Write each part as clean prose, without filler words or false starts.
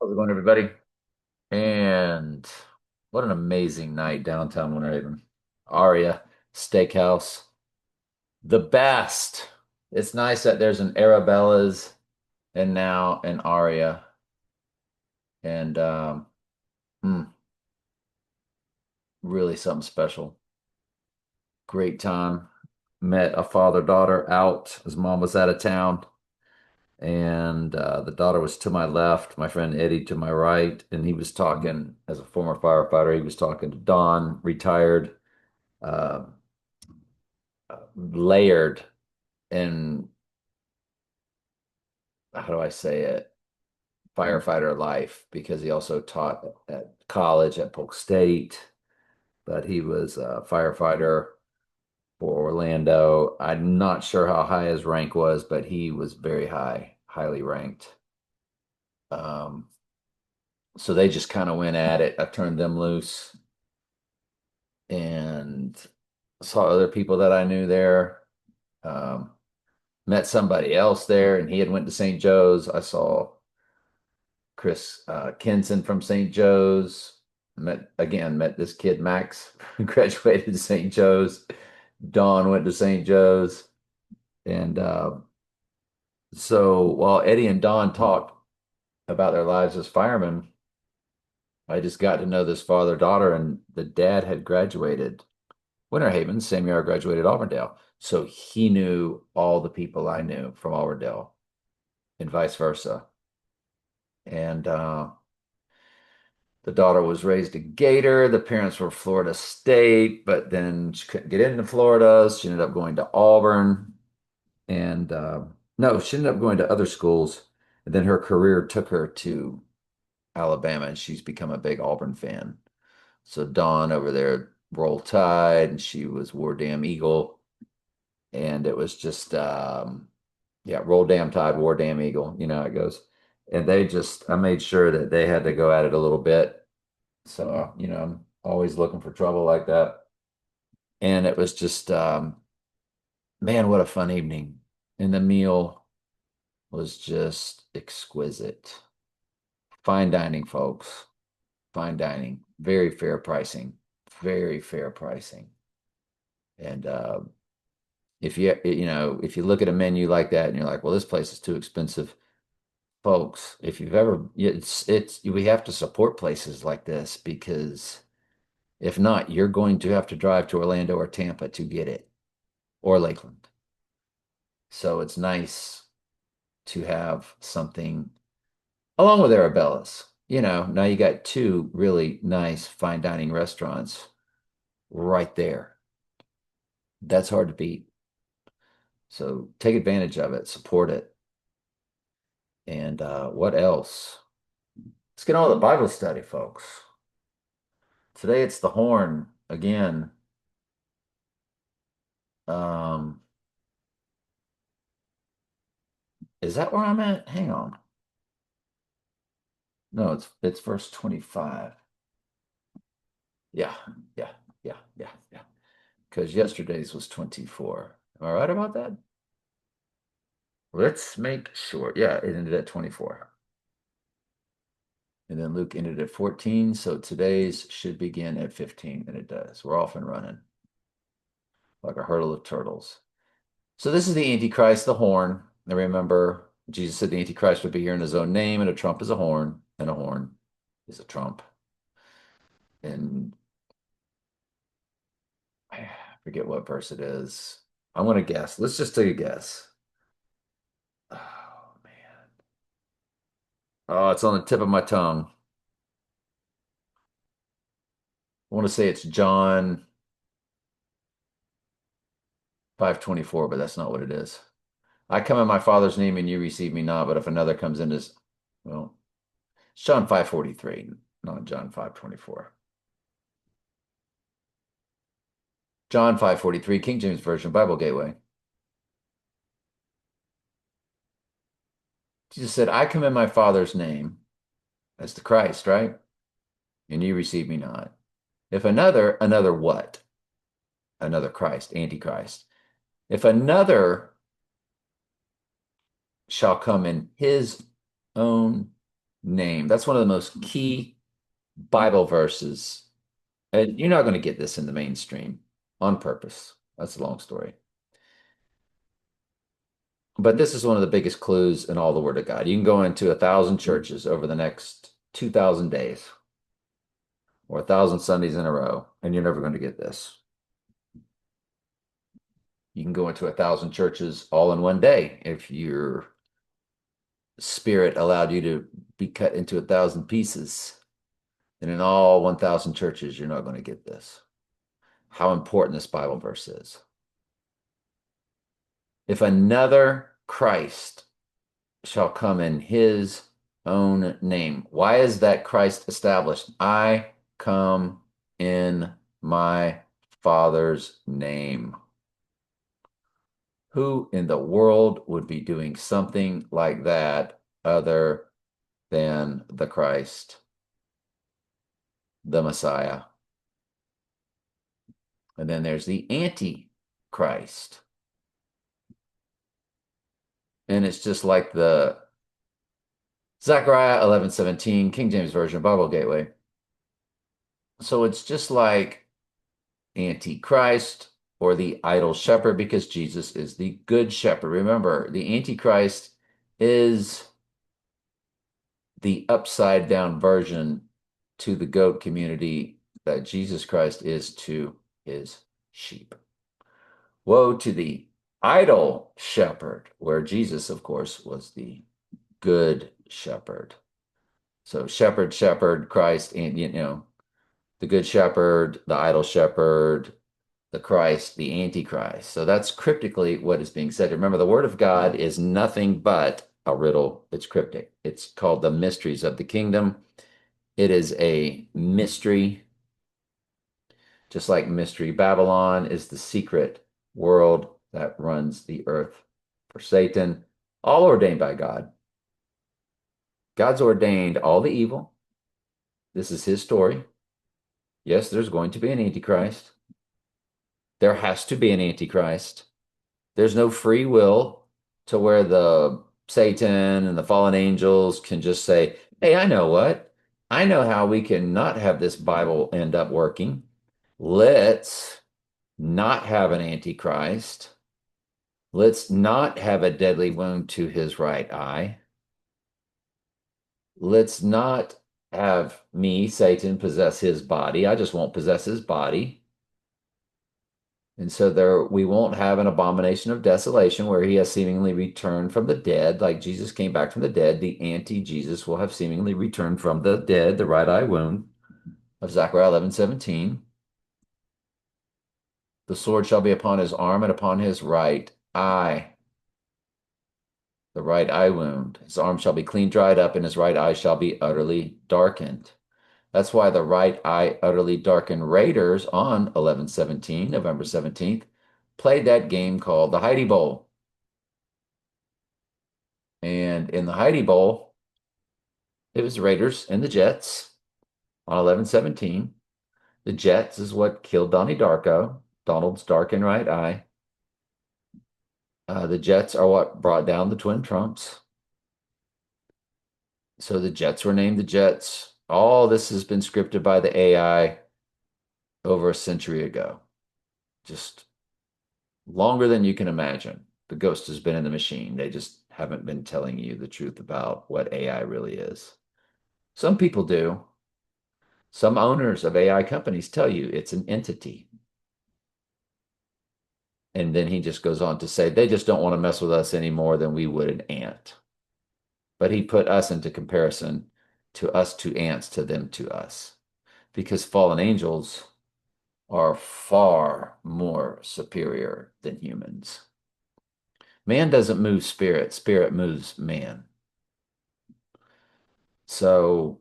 How's it going, everybody? And what an amazing night downtown Winter Haven. Aria Steakhouse, the best. It's nice that there's an Arabella's and now an Aria. And mm, really something special. Great time. Met a father-daughter out. His mom was out of town. And the daughter was to my left, my friend Eddie to my right. And he was talking, as a former firefighter, he was talking to Don, retired. uh, Layered in, how do I say it, firefighter life, because he also taught at college at Polk State, but he was a firefighter for Orlando. I'm not sure how high his rank was, but he was very high, highly ranked. Um, so they just kind of went at it. I turned them loose and saw other people that I knew there. Um, Met somebody else there, and he had went to St. Joe's. I saw Chris Kinson from St. Joe's. Met this kid Max, who graduated to St. Joe's. Don went to St. Joe's, and so while Eddie and Don talked about their lives as firemen, I just got to know this father-daughter, and the dad had graduated Winter Haven, same year I graduated Auburndale. So he knew all the people I knew from Auburndale and vice versa. And the daughter was raised a Gator. The parents were Florida State, but then she couldn't get into Florida. So she ended up going to Auburn. And no, she ended up going to other schools. And then her career took her to Alabama, and she's become a big Auburn fan. So Dawn over there, Roll Tide, and she was War Damn Eagle. And it was just, yeah, Roll Damn Tide, War Damn Eagle. You know how it goes. And I made sure that they had to go at it a little bit. So, I'm always looking for trouble like that. And it was just, man, what a fun evening. And the meal was just exquisite. Fine dining, folks. Fine dining. Very fair pricing. Very fair pricing. And if you look at a menu like that and you're like, well, this place is too expensive, folks, if you've ever, we have to support places like this, because if not, you're going to have to drive to Orlando or Tampa to get it, or Lakeland. So it's nice to have something along with Arabella's. Now you got two really nice fine dining restaurants right there. That's hard to beat. So take advantage of it, support it. And what else? Let's get on with the Bible study, folks. Today it's the horn again. Um, is that where I'm at? Hang on. No, it's verse 25. Yeah, yeah, yeah. Because yesterday's was 24. Am I right about that? Let's make sure. Yeah, it ended at 24. And then Luke ended at 14. So today's should begin at 15, and it does. We're off and running like a hurdle of turtles. So this is the Antichrist, the horn. And remember, Jesus said the Antichrist would be here in his own name, and a trump is a horn, and a horn is a trump. And I forget what verse it is. I'm going to guess. Let's just take a guess. Oh, man. Oh, it's on the tip of my tongue. I want to say it's John 5:24, but that's not what it is. I come in my Father's name and you receive me not, but if another comes in as, well, it's John 5:43, not John 5:24. John 5:43, King James Version, Bible Gateway. Jesus said, I come in my Father's name. That's the Christ, right? And you receive me not. If another what? Another Christ, Antichrist. If another shall come in his own name. That's one of the most key Bible verses. And you're not going to get this in the mainstream on purpose. That's a long story. But this is one of the biggest clues in all the Word of God. You can go into 1,000 churches over the next 2,000 days or 1,000 Sundays in a row, and you're never going to get this. You can go into 1,000 churches all in one day if your spirit allowed you to be cut into 1,000 pieces. And in all 1,000 churches, you're not going to get this. How important this Bible verse is. If another Christ shall come in his own name. Why is that Christ established? I come in my Father's name. Who in the world would be doing something like that other than the Christ, the Messiah? And then there's the Antichrist. And it's just like the Zechariah 11:17, King James Version, Bible Gateway. So it's just like Antichrist or the idol shepherd because Jesus is the good shepherd. Remember, the Antichrist is the upside down version to the goat community that Jesus Christ is to his sheep. Woe to the idol shepherd, where Jesus, of course, was the good shepherd. So shepherd, shepherd, Christ, and the good shepherd, the idol shepherd, the Christ, the Antichrist. So that's cryptically what is being said. Remember, the Word of God is nothing but a riddle. It's cryptic. It's called the mysteries of the kingdom. It is a mystery, just like Mystery Babylon is the secret world that runs the earth for Satan, all ordained by God. God's ordained all the evil. This is his story. Yes, there's going to be an Antichrist. There has to be an Antichrist. There's no free will to where the Satan and the fallen angels can just say, hey, I know what? I know how we can not have this Bible end up working. Let's not have an Antichrist. Let's not have a deadly wound to his right eye. Let's not have me, Satan, possess his body. I just won't possess his body. And so there we won't have an abomination of desolation where he has seemingly returned from the dead, like Jesus came back from the dead. The anti-Jesus will have seemingly returned from the dead, the right eye wound of Zechariah 11:17. The sword shall be upon his arm and upon his right eye, the right eye wound. His arm shall be clean dried up, and his right eye shall be utterly darkened. That's why the right eye utterly darkened Raiders on 11/17, November 17th, played that game called the Heidi Bowl. And in the Heidi Bowl, it was the Raiders and the Jets on 11/17. The Jets is what killed Donnie Darko, Donald's darkened right eye. The Jets are what brought down the Twin Trumps. So the Jets were named the Jets. All this has been scripted by the AI over a century ago. Just longer than you can imagine. The ghost has been in the machine. They just haven't been telling you the truth about what AI really is. Some people do. Some owners of AI companies tell you it's an entity. And then he just goes on to say they just don't want to mess with us any more than we would an ant. But he put us into comparison to us to ants, to them to us, because fallen angels are far more superior than humans. Man doesn't move spirit, spirit moves man. So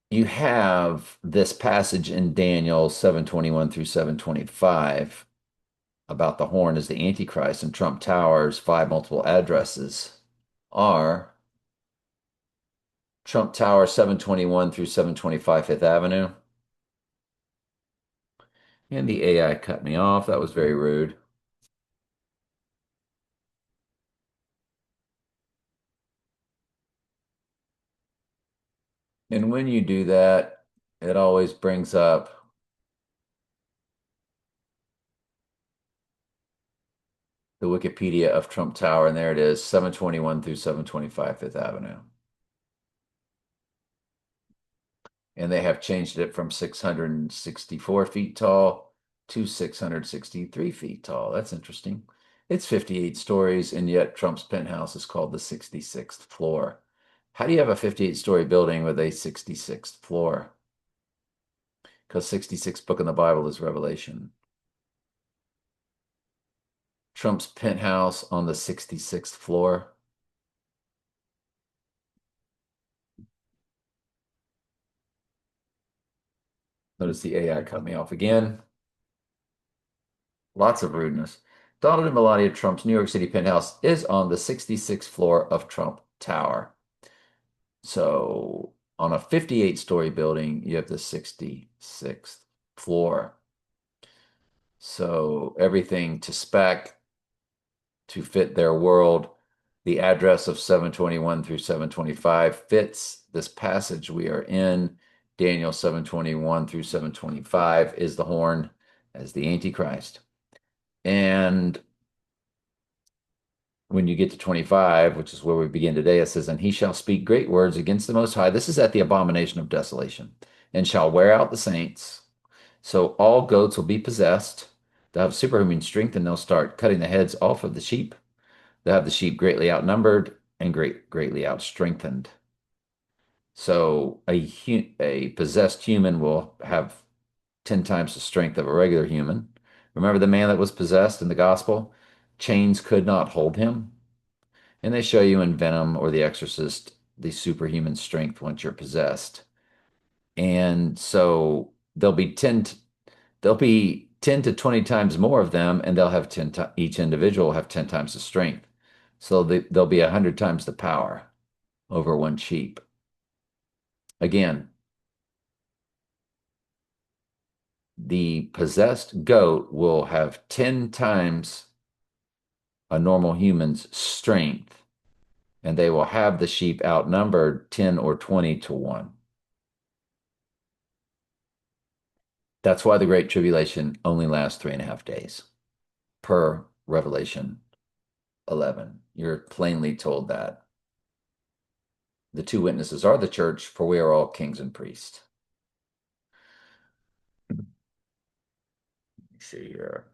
you have this passage in Daniel 7:21 through 7:25 about the horn as the Antichrist, and Trump Tower's five multiple addresses are Trump Tower 721 through 725 Fifth Avenue. And the AI cut me off. That was very rude. And when you do that, it always brings up the Wikipedia of Trump Tower, and there it is, 721 through 725 Fifth Avenue. And they have changed it from 664 feet tall to 663 feet tall. That's interesting. It's 58 stories, and yet Trump's penthouse is called the 66th floor. How do you have a 58-story building with a 66th floor? Because 66th book in the Bible is Revelation. Trump's penthouse on the 66th floor. Notice the AI cut me off again. Lots of rudeness. Donald and Melania Trump's New York City penthouse is on the 66th floor of Trump Tower. So on a 58-story building, you have the 66th floor. So everything to spec to fit their world. The address of 721 through 725 fits this passage we are in. Daniel 721 through 725 is the horn as the Antichrist. And when you get to 25, which is where we begin today, it says, "And he shall speak great words against the Most High." This is at the abomination of desolation, "and shall wear out the saints. So all goats will be possessed. They'll have superhuman strength, and they'll start cutting the heads off of the sheep. They'll have the sheep greatly outnumbered and greatly outstrengthened." So a possessed human will have 10 times the strength of a regular human. Remember the man that was possessed in the gospel? Chains could not hold him. And they show you in Venom or The Exorcist the superhuman strength once you're possessed. And so there'll be 10 to 20 times more of them, and they'll have 10 each individual will have 10 times the strength. So they'll be 100 times the power over one sheep. Again, the possessed goat will have 10 times a normal human's strength, and they will have the sheep outnumbered 10 or 20 to 1. That's why the Great Tribulation only lasts 3.5 days per Revelation 11. You're plainly told that. The two witnesses are the church, for we are all kings and priests. Let me see here.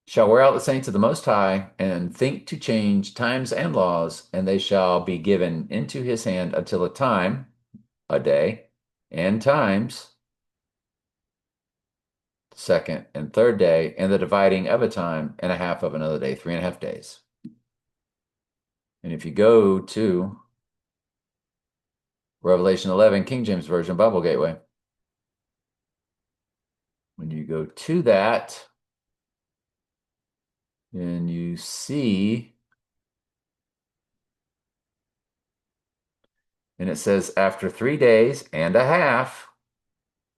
Shall wear out the saints of the Most High and think to change times and laws, and they shall be given into his hand until a time, a day, and times, second and third day, and the dividing of a time and a half of another day, 3.5 days. And if you go to Revelation 11, King James Version, Bible Gateway, when you go to that, and you see, and it says, after 3 days and a half,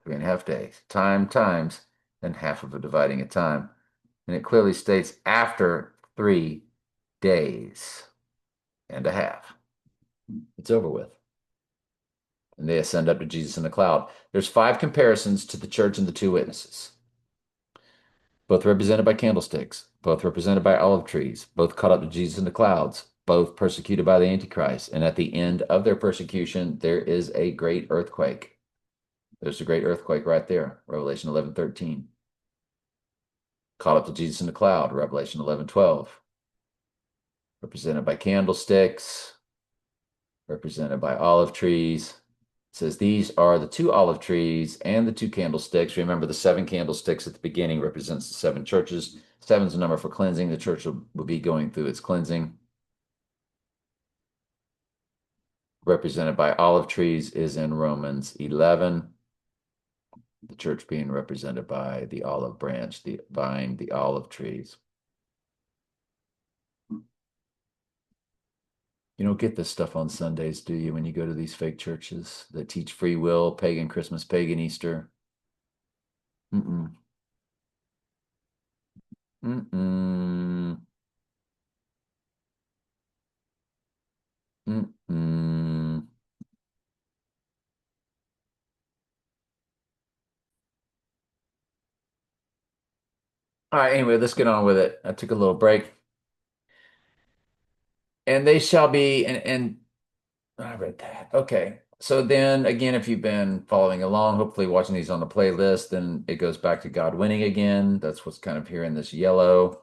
3.5 days, time times, and half of a dividing a time. And it clearly states after 3 days and a half. It's over with. And they ascend up to Jesus in the cloud. There's 5 comparisons to the church and the two witnesses, both represented by candlesticks, both represented by olive trees, both caught up to Jesus in the clouds, both persecuted by the Antichrist. And at the end of their persecution, there is a great earthquake. There's a great earthquake right there, Revelation 11:13. Caught up to Jesus in the cloud, Revelation 11:12. Represented by candlesticks, represented by olive trees. It says these are the 2 olive trees and the 2 candlesticks. Remember, the 7 candlesticks at the beginning represents the 7 churches. 7's a number for cleansing. The church will be going through its cleansing. Represented by olive trees is in Romans 11. The church being represented by the olive branch, the vine, the olive trees. You don't get this stuff on Sundays, do you, when you go to these fake churches that teach free will, pagan Christmas, pagan Easter? Mm-mm. Mm-mm. Mm-mm. All right, anyway, let's get on with it. I took a little break. And they shall be, and I read that. Okay. So then again, if you've been following along, hopefully watching these on the playlist, then it goes back to God winning again. That's what's kind of here in this yellow.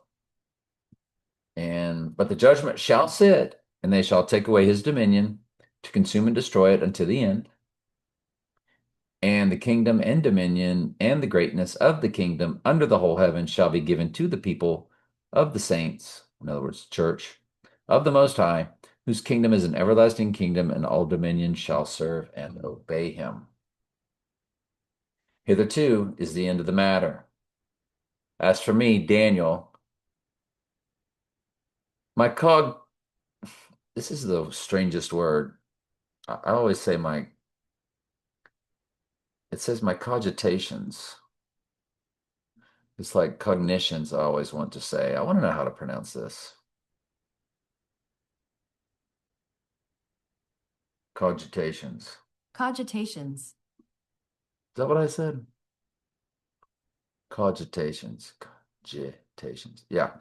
And but the judgment shall sit, and they shall take away his dominion to consume and destroy it unto the end. And the kingdom and dominion and the greatness of the kingdom under the whole heaven shall be given to the people of the saints, in other words, church of the Most High, whose kingdom is an everlasting kingdom, and all dominions shall serve and obey him. Hitherto is the end of the matter. As for me, Daniel, my cog, this is the strangest word. I always say it says my cogitations. It's like cognitions, I always want to say. I want to know how to pronounce this. Cogitations. Cogitations. Is that what I said? Cogitations. Cogitations. Yeah.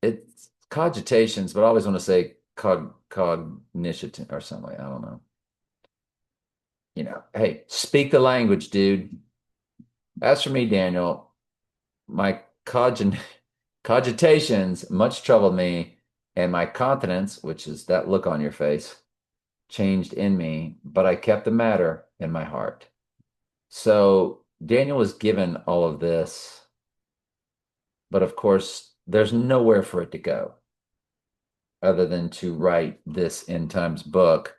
It's cogitations, but I always want to say cognition or something. I don't know. Hey, speak the language, dude. As for me, Daniel, my cogitations much troubled me, and my countenance, which is that look on your face, changed in me, but I kept the matter in my heart. So Daniel was given all of this, but of course, there's nowhere for it to go other than to write this end times book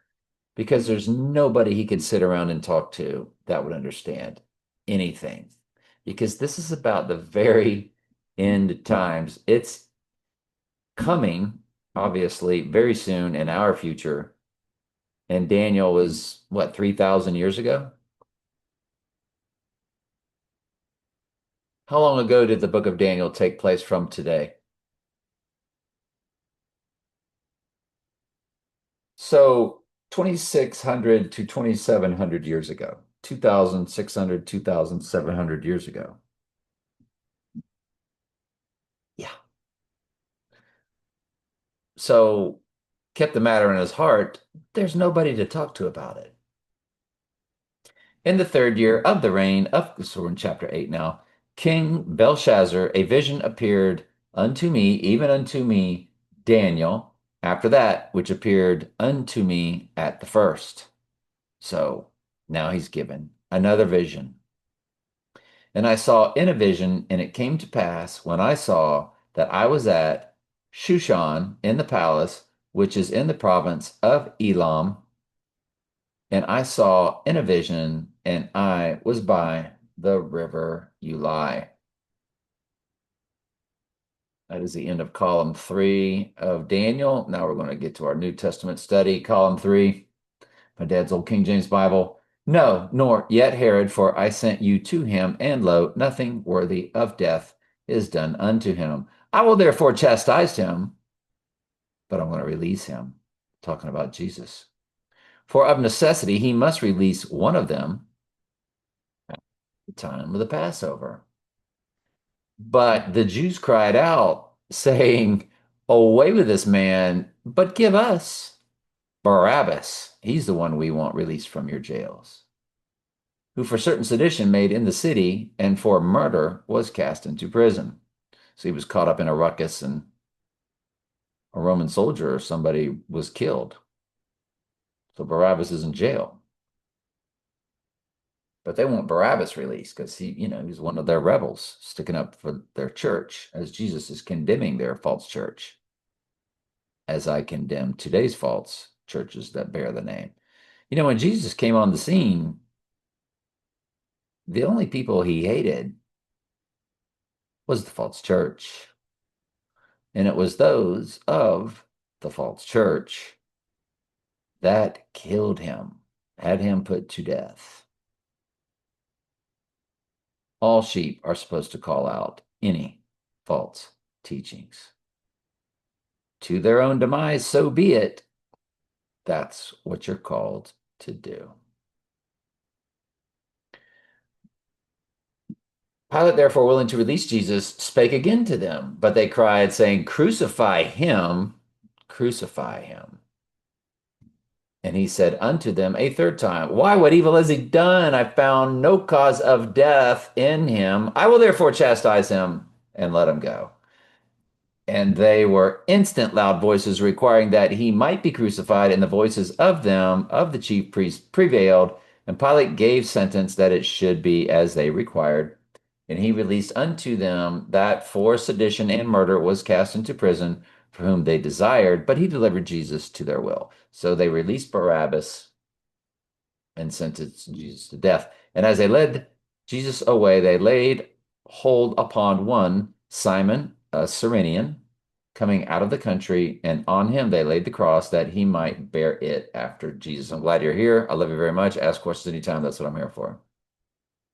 because there's nobody he could sit around and talk to that would understand anything. Because this is about the very end times. It's coming, obviously, very soon in our future. And Daniel was, what, 3,000 years ago? How long ago did the book of Daniel take place from today? So 2,600 to 2,700 years ago, 2,600, 2,700 years ago. Yeah. So kept the matter in his heart. There's nobody to talk to about it. In the third year of the reign of, so we're in chapter 8 now, King Belshazzar, a vision appeared unto me, even unto me, Daniel, after that which appeared unto me at the first. So now he's given another vision. And I saw in a vision, and it came to pass when I saw that I was at Shushan in the palace, which is in the province of Elam. And I saw in a vision, and I was by the river Ulai. That is the end of column 3 of Daniel. Now we're going to get to our New Testament study, column 3, my dad's old King James Bible. No, nor yet Herod, for I sent you to him, and lo, nothing worthy of death is done unto him. I will therefore chastise him, but I'm going to release him. Talking about Jesus. For of necessity, he must release one of them at the time of the Passover. But the Jews cried out, saying, away with this man, but give us Barabbas. He's the one we want released from your jails, who for certain sedition made in the city and for murder was cast into prison. So he was caught up in a ruckus and a Roman soldier or somebody was killed. So Barabbas is in jail. But they want Barabbas released because he's one of their rebels sticking up for their church as Jesus is condemning their false church, as I condemn today's false churches that bear the name. When Jesus came on the scene, the only people he hated was the false church. And it was those of the false church that killed him, had him put to death. All sheep are supposed to call out any false teachings. To their own demise, so be it. That's what you're called to do. Pilate, therefore, willing to release Jesus, spake again to them, but they cried, saying, Crucify him, crucify him. And he said unto them a third time, Why, what evil has he done? I found no cause of death in him. I will therefore chastise him and let him go. And they were instant loud voices requiring that he might be crucified, and the voices of them, of the chief priests, prevailed. And Pilate gave sentence that it should be as they required. And he released unto them that for sedition and murder was cast into prison, for whom they desired, but he delivered Jesus to their will. So they released Barabbas and sentenced Jesus to death. And as they led Jesus away, they laid hold upon one, Simon, a Cyrenian, coming out of the country, and on him they laid the cross that he might bear it after Jesus. I'm glad you're here. I love you very much. Ask questions anytime. That's what I'm here for.